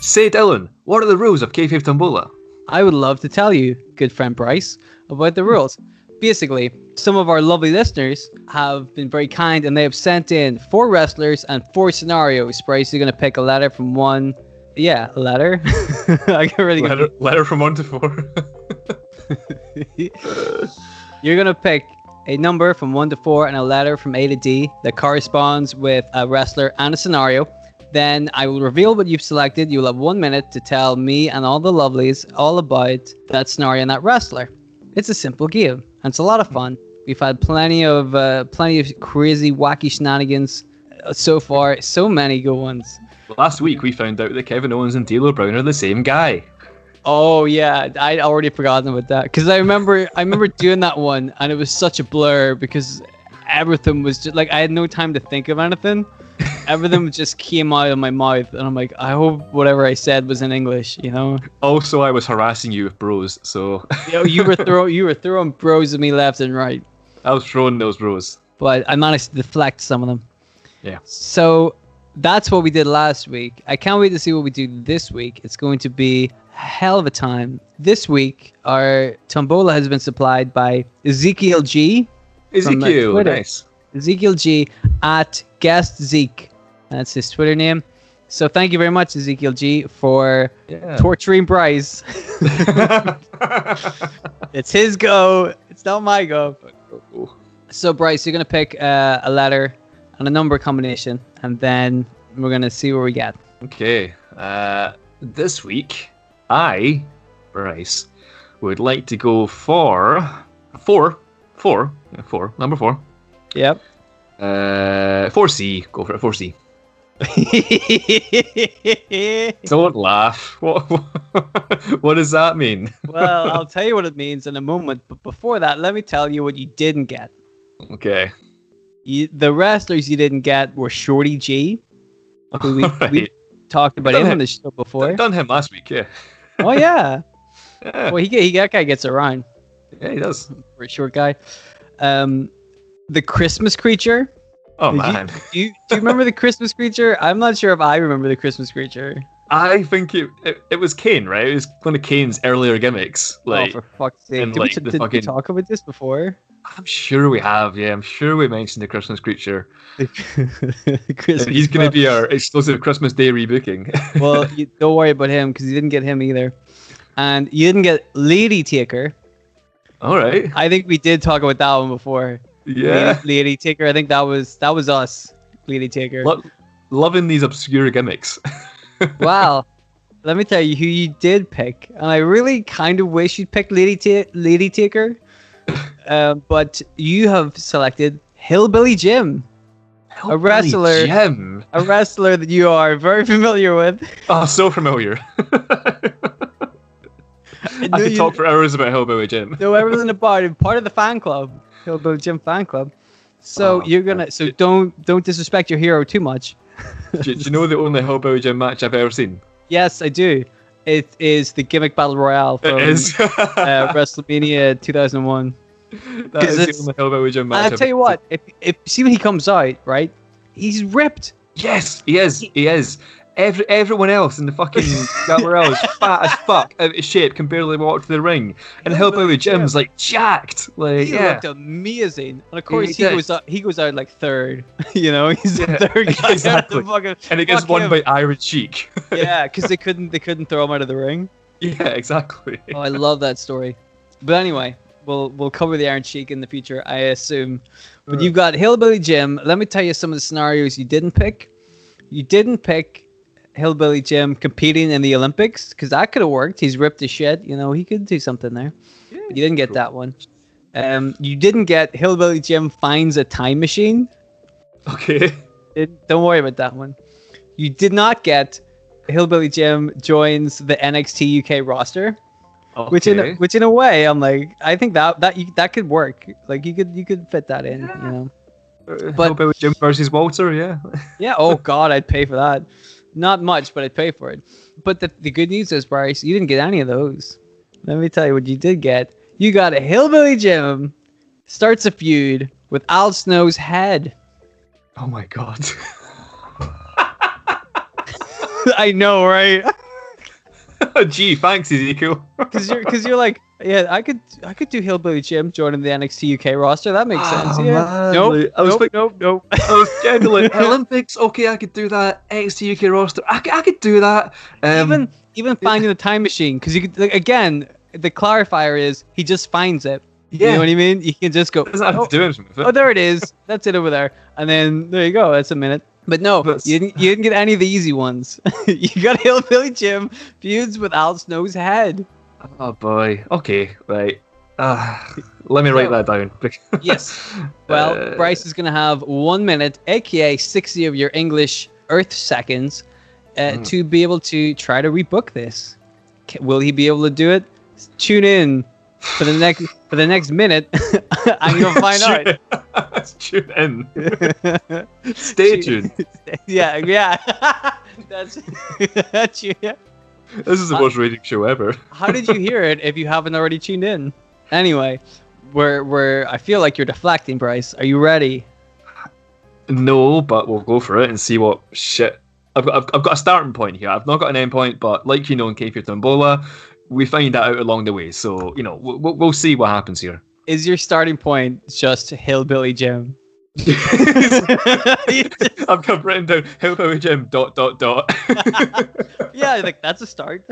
Say, Dylan, what are the rules of kayfabe tombola? I would love to tell you, good friend Bryce, about the rules. Basically, some of our lovely listeners have been very kind and they have sent in 4 wrestlers and 4 scenarios. Bryce, you're going to pick a letter from one. Yeah, a letter. Letter from 1 to 4. You're going to pick a number from 1 to 4 and a letter from A to D that corresponds with a wrestler and a scenario. Then I will reveal what you've selected. You'll have 1 minute to tell me and all the lovelies all about that scenario and that wrestler. It's a simple game, and it's a lot of fun. We've had plenty of crazy, wacky shenanigans so far. So many good ones. Last week we found out that Kevin Owens and D'Lo Brown are the same guy. Oh yeah, I'd already forgotten about that because I remember doing that one, and it was such a blur because everything was just like I had no time to think of anything. Everything just came out of my mouth, and I'm like, I hope whatever I said was in English, you know. Also, I was harassing you with bros, so you were throwing bros at me left and right. I was throwing those bros, but I managed to deflect some of them. Yeah. So that's what we did last week. I can't wait to see what we do this week. It's going to be a hell of a time. This week, our tombola has been supplied by Ezekiel G. Ezekiel, nice. Ezekiel G at Guest Zeke. That's his Twitter name. So thank you very much, Ezekiel G, for torturing Bryce. It's his go. It's not my go. So Bryce, you're going to pick a letter and a number combination, and then we're going to see where we get. Okay. This week, I, Bryce, would like to go for number 4. Yep. 4C. Go for it, 4C. Don't laugh. What does that mean? Well, I'll tell you what it means in a moment. But before that, let me tell you what you didn't get. Okay. The wrestlers you didn't get were Shorty G, who we talked about him on the show before. Done him last week, yeah. Oh, yeah. Well, that guy gets around. Yeah, he does. For a short guy. The Christmas creature. Oh, man. Do you remember the Christmas creature? I'm not sure if I remember the Christmas creature. I think it was Kane, right? It was one of Kane's earlier gimmicks. Like, for fuck's sake. Did we talk about this before? I'm sure we have, yeah. I'm sure we mentioned the Christmas creature. Christmas he's going to be our exclusive Christmas Day rebooking. Well, don't worry about him, because you didn't get him either. And you didn't get Lady Taker. All right. I think we did talk about that one before. Yeah. Lady Taker. I think that was us. Lady Taker. Loving these obscure gimmicks. Wow. Let me tell you who you did pick. And I really kind of wish you'd picked Lady Taker. But you have selected Hillbilly Jim. A wrestler that you are very familiar with. Oh, so familiar. I could talk for hours about Hillbilly Jim. Know everything about him. Part of the fan club. Hillbilly Jim fan club. So don't disrespect your hero too much. do you know the only Hillbilly Jim match I've ever seen? Yes, I do. It is the Gimmick Battle Royale from WrestleMania 2001. That is the only Hillbilly Jim match. I'll tell you what, if see when he comes out, right? He's ripped. Yes, he is. Everyone else in the fucking battle royale is fat as fuck, out of shape, can barely walk to the ring, and Hillbilly Jim's like jacked. Like he looked amazing, and of course he goes out like third. You know, he's the third guy. Exactly. And it gets won by Iron Sheik. Yeah, because they couldn't throw him out of the ring. Yeah, exactly. Oh, I love that story. But anyway, we'll cover the Iron Sheik in the future, I assume. But you've got Hillbilly Jim. Let me tell you some of the scenarios you didn't pick. You didn't pick Hillbilly Jim competing in the Olympics, because that could have worked. He's ripped as shit. You know, he could do something there. Yeah, but you didn't get that one. You didn't get Hillbilly Jim finds a time machine. Okay. Don't worry about that one. You did not get Hillbilly Jim joins the NXT UK roster. Okay. Which in a way, I'm like, I think that could work. Like you could fit that in, you know. But Hillbilly Jim versus Walter, yeah. Yeah. Oh God, I'd pay for that. Not much, but I'd pay for it. But the good news is, Bryce, you didn't get any of those. Let me tell you what you did get. You got a Hillbilly Jim starts a feud with Al Snow's head. Oh my God. I know, right? Gee, thanks, Ezekiel. Because you're like, yeah, I could do Hillbilly Jim joining the NXT UK roster. That makes sense. Yeah. Man. Nope. I was genuinely Olympics. Okay, I could do that. NXT UK roster. I could do that. Even finding the time machine, because you could, like, again, the clarifier is he just finds it. Yeah. You know what I mean? You can just go. Doesn't have to do anything with it. Oh, there it is. That's it over there. And then there you go. That's a minute. But no, you didn't get any of the easy ones. You got Hillbilly Jim feuds with Al Snow's head. Oh boy. Okay, right. Let me write that down. Yes. Well, Bryce is going to have 1 minute, aka 60 of your English Earth seconds, to be able to try to rebook this. Will he be able to do it? Tune in for the next minute. I'm gonna find out. Tune in. Stay tuned. Yeah. That's yeah. This is the most rated show ever. How did you hear it if you haven't already tuned in? Anyway, I feel like you're deflecting, Bryce. Are you ready? No, but we'll go for it and see what shit. I've got a starting point here. I've not got an end point, but like you know in Kayfabe Tombola, we find that out along the way. So, you know, we'll see what happens here. Is your starting point just Hillbilly Jim? I've got written down Hillbilly Jim ... Yeah, like that's a start.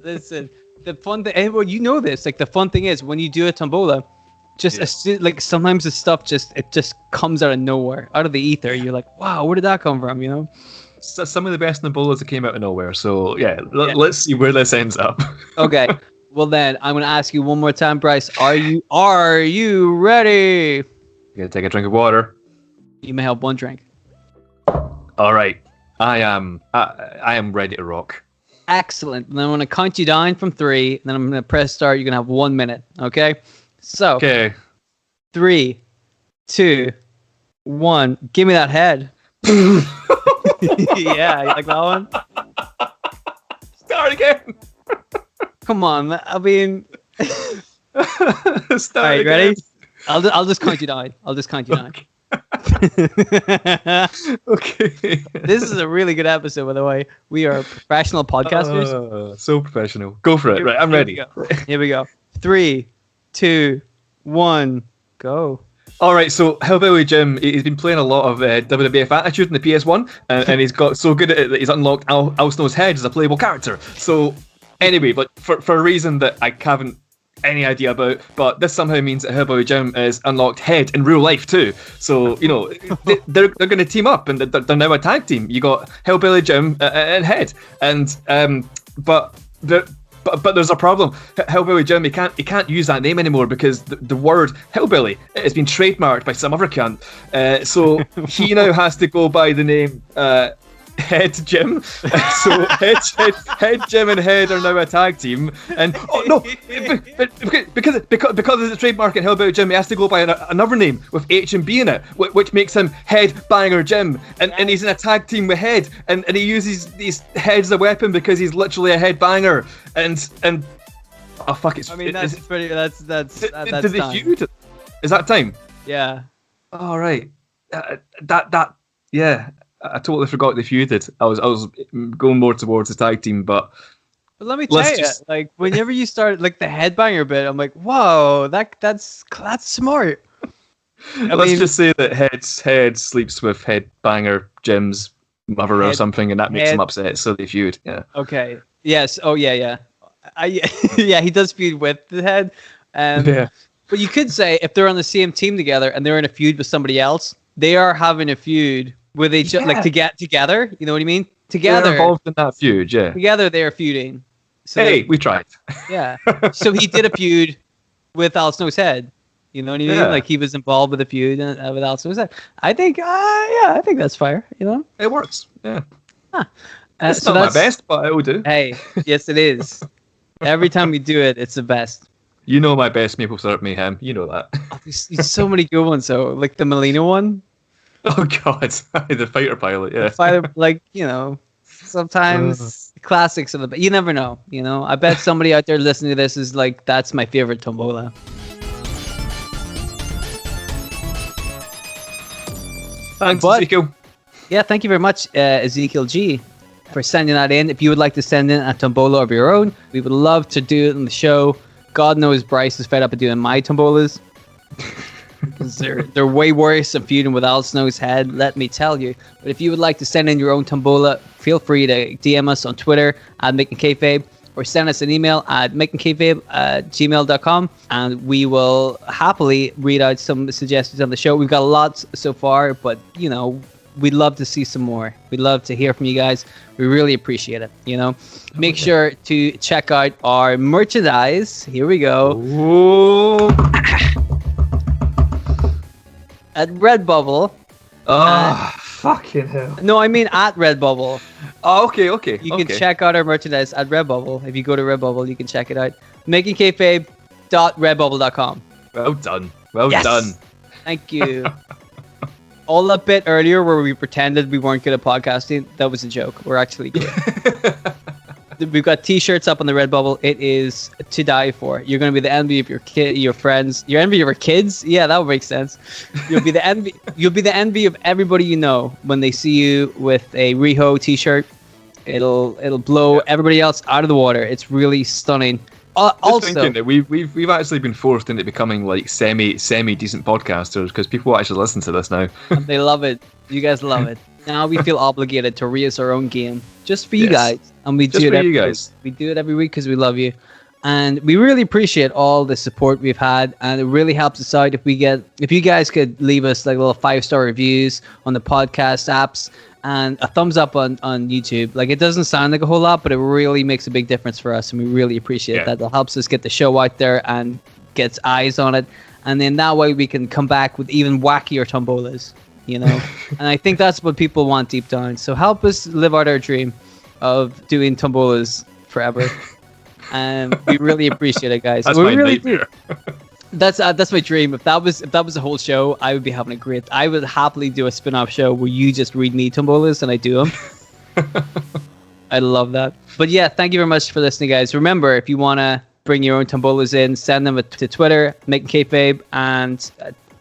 Listen, the fun thing, well, you know this. Like the fun thing is when you do a tombola, like sometimes the stuff just comes out of nowhere, out of the ether. You're like, wow, where did that come from? You know. So some of the best tombolas that came out of nowhere. So yeah, let's see where this ends up. Okay. Well then, I'm gonna ask you one more time, Bryce. Are you ready? You gotta take a drink of water. You may have one drink. All right, I am ready to rock. Excellent. And then I'm gonna count you down from 3, and then I'm gonna press start. You're gonna have 1 minute. Okay. So. Okay. 3, 2, 1. Give me that head. Yeah, you like that one? Start again. Come on, I mean. Start All right, again. ready? I'll just count you down. Okay. This is a really good episode, by the way. We are professional podcasters. So professional. Go for it. Right, I'm ready. Here we go. 3, 2, 1, go. All right, so Hillbilly Jim, he's been playing a lot of WWF Attitude in the PS1, and he's got so good at it that he's unlocked Al Snow's head as a playable character. So anyway, but for a reason that I haven't any idea about, but this somehow means that Hillbilly Jim is unlocked head in real life too. So, you know, they're going to team up, and they're now a tag team. You got Hillbilly Jim and head, and but there's a problem. Hillbilly Jim, he can't use that name anymore because the word hillbilly has been trademarked by some other cunt. So he now has to go by the name Head Jim. So Head Jim and Head are now a tag team. And because of the trademark in Hillbilly Jim, he has to go by another name with H and B in it, which makes him Head Banger Jim. And he's in a tag team with Head, and he uses these heads as a weapon because he's literally a head banger. And oh fuck, it's. I mean, that's pretty. That's did time. they feud? Is that time? Yeah. All right. That yeah. I totally forgot they feuded. I was going more towards the tag team, but let me tell you, like whenever you start like the headbanger bit, I'm like, whoa, that's smart. Let's just say that Head sleeps with Headbanger Jim's mother or something, and that makes him upset, so they feud. Yeah. Okay. Yes. Oh yeah. Yeah, he does feud with the head. Yeah. But you could say if they're on the same team together and they're in a feud with somebody else, they are having a feud with each other, like to get together. You know what I mean? Together, they're involved in that feud. Yeah. Together, they are feuding. So hey, we tried. Yeah. So he did a feud with Al Snow's head. You know what I mean? Like he was involved with a feud with Al Snow's head. I think, I think that's fair. You know, it works. Yeah. Huh. It's not my best, but it will do. Hey, yes, it is. Every time we do it, it's the best. You know my best maple syrup mayhem. You know that. There's so many good ones, though. Like the Molina one. Oh God, the fighter pilot. Yeah. The fighter, like sometimes classics of the. You never know. You know, I bet somebody out there listening to this is like, that's my favorite tombola. Thanks, Ezekiel. Yeah, thank you very much, Ezekiel G, for sending that in. If you would like to send in a tombola of your own, we would love to do it on the show. God knows Bryce is fed up of doing my tombolas. They're way worse than feuding with Al Snow's head, let me tell you. But if you would like to send in your own tombola, feel free to DM us on Twitter at MakingKayfabe, or send us an email at makingkayfabe@gmail.com, and we will happily read out some suggestions on the show. We've got lots so far, but we'd love to see some more. We'd love to hear from you guys. We really appreciate it. Make sure to check out our merchandise. Here we go. At Redbubble. Fucking hell. No, I mean at Redbubble. Oh, okay. You can check out our merchandise at Redbubble. If you go to Redbubble, you can check it out. makingkayfabe.redbubble.com. Well done. Well done. Thank you. All that bit earlier where we pretended we weren't good at podcasting, that was a joke. We're actually good. We've got t-shirts up on the Redbubble. It is to die for. You're going to be the envy of your friends. Your envy of your kids? Yeah, that would make sense. You'll be the envy. You'll be the envy of everybody you know when they see you with a Riho t-shirt. It'll blow everybody else out of the water. It's really stunning. Also, thinking that we've actually been forced into becoming like semi decent podcasters because people actually listen to this now. And they love it. You guys love it. Now we feel obligated to raise our own game just for you guys, and we do it every week. We do it every week because we love you, and we really appreciate all the support we've had, and it really helps us out if you guys could leave us like little 5-star reviews on the podcast apps and a thumbs up on YouTube. Like, it doesn't sound like a whole lot, but it really makes a big difference for us, and we really appreciate that. It helps us get the show out there and gets eyes on it, and then that way we can come back with even wackier tombolas. And I think that's what people want deep down. So help us live out our dream of doing tombolas forever, and we really appreciate it, guys. That's my nightmare. That's my dream. If that was a whole show, I would be having a great. I would happily do a spin-off show where you just read me tombolas and I do them. I love that. But yeah, thank you very much for listening, guys. Remember, if you want to bring your own tombolas in, send them to Twitter, makingkayfabe, and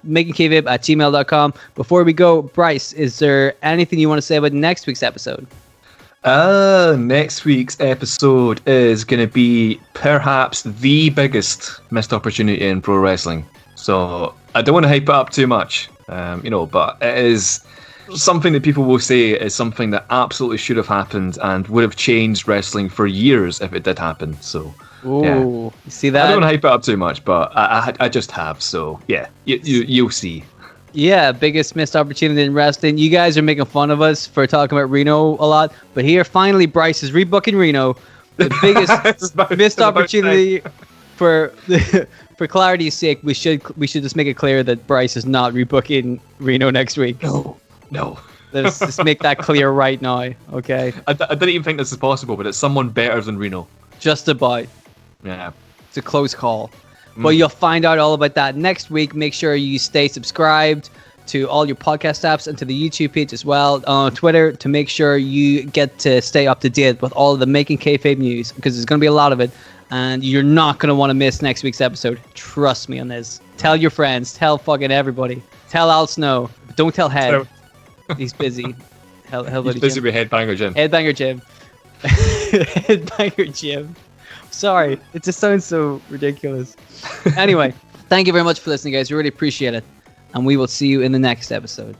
makingkayfabe@gmail.com. Before we go, Bryce, is there anything you want to say about next week's episode? Next week's episode is going to be perhaps the biggest missed opportunity in pro wrestling. So I don't want to hype it up too much, but it is something that people will say is something that absolutely should have happened and would have changed wrestling for years if it did happen. So. Ooh, you see that? I don't want to hype it up too much, but I just have. So yeah, you'll see. Yeah, biggest missed opportunity in wrestling. You guys are making fun of us for talking about Reno a lot, but here finally Bryce is rebooking Reno. The biggest missed opportunity. For clarity's sake, we should just make it clear that Bryce is not rebooking Reno next week. No. Let's just make that clear right now, okay? I didn't even think this is possible, but it's someone better than Reno. Just about. Yeah. It's a close call. But you'll find out all about that next week. Make sure you stay subscribed to all your podcast apps and to the YouTube page as well, on Twitter, to make sure you get to stay up to date with all of the Making Kayfabe news, because there's going to be a lot of it, and you're not going to want to miss next week's episode. Trust me on this. Tell your friends. Tell fucking everybody. Tell Al Snow. But don't tell Head. He's busy. He's busy with Headbanger Jim. Headbanger Jim. Headbanger Jim. Sorry, it just sounds so ridiculous. Anyway, thank you very much for listening, guys. We really appreciate it. And we will see you in the next episode.